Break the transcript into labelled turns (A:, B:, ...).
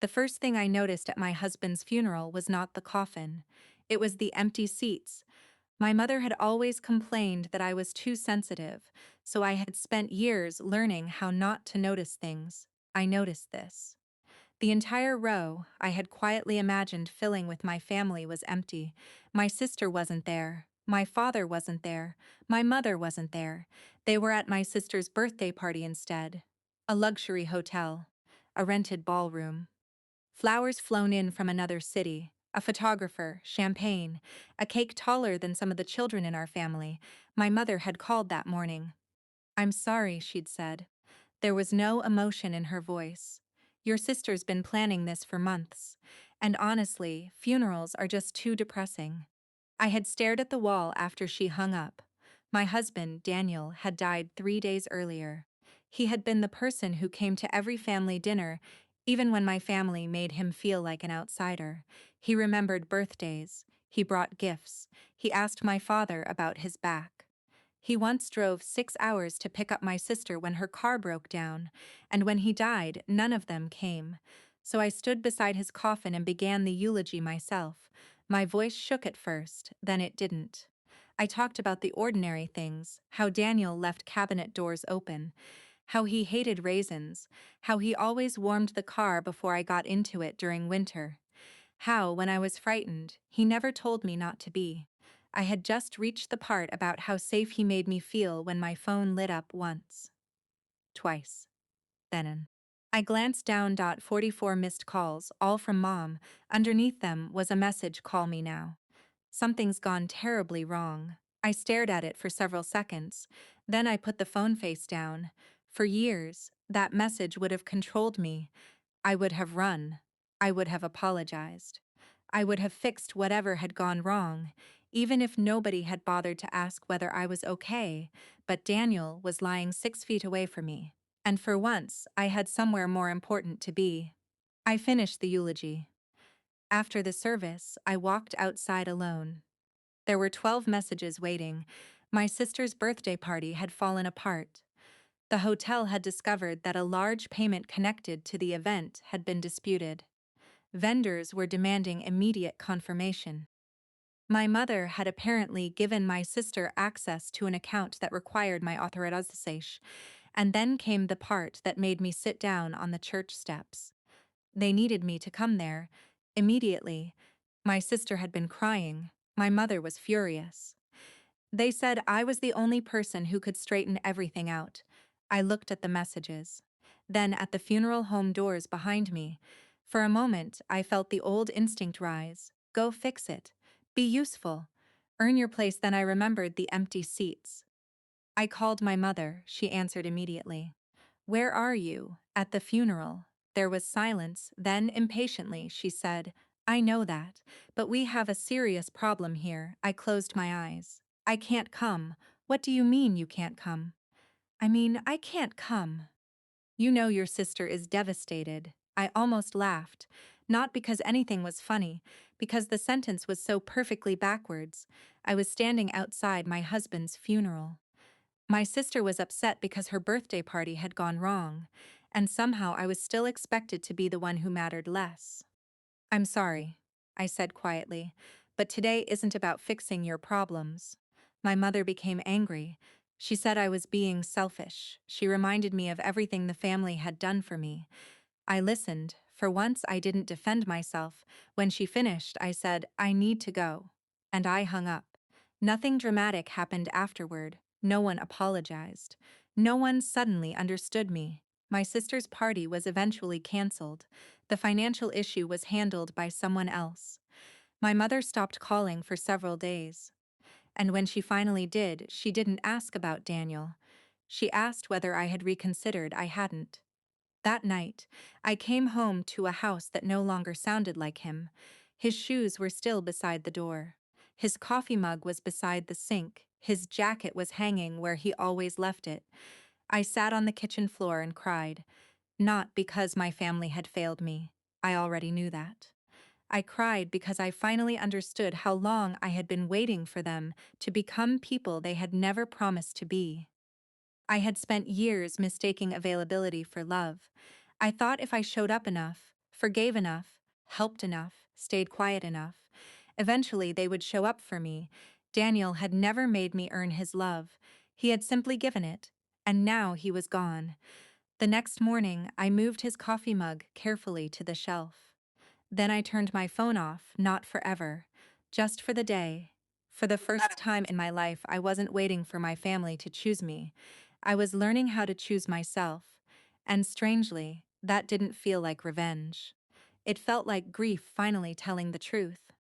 A: The first thing I noticed at my husband's funeral was not the coffin. It was the empty seats. My mother had always complained that I was too sensitive, so I had spent years learning how not to notice things. I noticed this. The entire row I had quietly imagined filling with my family was empty. My sister wasn't there. My father wasn't there. My mother wasn't there. They were at my sister's birthday party instead. A luxury hotel. A rented ballroom. Flowers flown in from another city. A photographer, champagne, a cake taller than some of the children in our family. My mother had called that morning. "I'm sorry," she'd said. There was no emotion in her voice. "Your sister's been planning this for months. And honestly, funerals are just too depressing." I had stared at the wall after she hung up. My husband, Daniel, had died 3 days earlier. He had been the person who came to every family dinner, even when my family made him feel like an outsider. He remembered birthdays. He brought gifts. He asked my father about his back. He once drove 6 hours to pick up my sister when her car broke down, and when he died, none of them came. So I stood beside his coffin and began the eulogy myself. My voice shook at first, then it didn't. I talked about the ordinary things, how Daniel left cabinet doors open, how he hated raisins, how he always warmed the car before I got into it during winter, how, when I was frightened, he never told me not to be. I had just reached the part about how safe he made me feel when my phone lit up once. Twice. Then. I glanced down. 44 missed calls, all from Mom. Underneath them was a message: "Call me now." Something's gone terribly wrong. I stared at it for several seconds. Then I put the phone face down. For years, that message would have controlled me. I would have run. I would have apologized. I would have fixed whatever had gone wrong, even if nobody had bothered to ask whether I was okay. But Daniel was lying 6 feet away from me. And for once, I had somewhere more important to be. I finished the eulogy. After the service, I walked outside alone. There were 12 messages waiting. My sister's birthday party had fallen apart. The hotel had discovered that a large payment connected to the event had been disputed. Vendors were demanding immediate confirmation. My mother had apparently given my sister access to an account that required my authorization, and then came the part that made me sit down on the church steps. They needed me to come there, immediately. My sister had been crying. My mother was furious. They said I was the only person who could straighten everything out. I looked at the messages. Then at the funeral home doors behind me. For a moment, I felt the old instinct rise. Go fix it. Be useful. Earn your place. Then I remembered the empty seats. I called my mother. She answered immediately. "Where are you?" "At the funeral." There was silence. Then, impatiently, she said, "I know that, but we have a serious problem here." I closed my eyes. "I can't come." "What do you mean you can't come?" "I mean, I can't come." "You know your sister is devastated." I almost laughed, not because anything was funny, because the sentence was so perfectly backwards. I was standing outside my husband's funeral. My sister was upset because her birthday party had gone wrong, and somehow I was still expected to be the one who mattered less. "I'm sorry," I said quietly, "but today isn't about fixing your problems." My mother became angry. She said I was being selfish. She reminded me of everything the family had done for me. I listened. For once, I didn't defend myself. When she finished, I said, "I need to go." And I hung up. Nothing dramatic happened afterward. No one apologized. No one suddenly understood me. My sister's party was eventually canceled. The financial issue was handled by someone else. My mother stopped calling for several days. And when she finally did, she didn't ask about Daniel. She asked whether I had reconsidered. I hadn't. That night, I came home to a house that no longer sounded like him. His shoes were still beside the door. His coffee mug was beside the sink. His jacket was hanging where he always left it. I sat on the kitchen floor and cried. Not because my family had failed me. I already knew that. I cried because I finally understood how long I had been waiting for them to become people they had never promised to be. I had spent years mistaking availability for love. I thought if I showed up enough, forgave enough, helped enough, stayed quiet enough. Eventually, they would show up for me. Daniel had never made me earn his love. He had simply given it, and now he was gone. The next morning, I moved his coffee mug carefully to the shelf. Then I turned my phone off, not forever, just for the day. For the first time in my life, I wasn't waiting for my family to choose me. I was learning how to choose myself. And strangely, that didn't feel like revenge. It felt like grief finally telling the truth.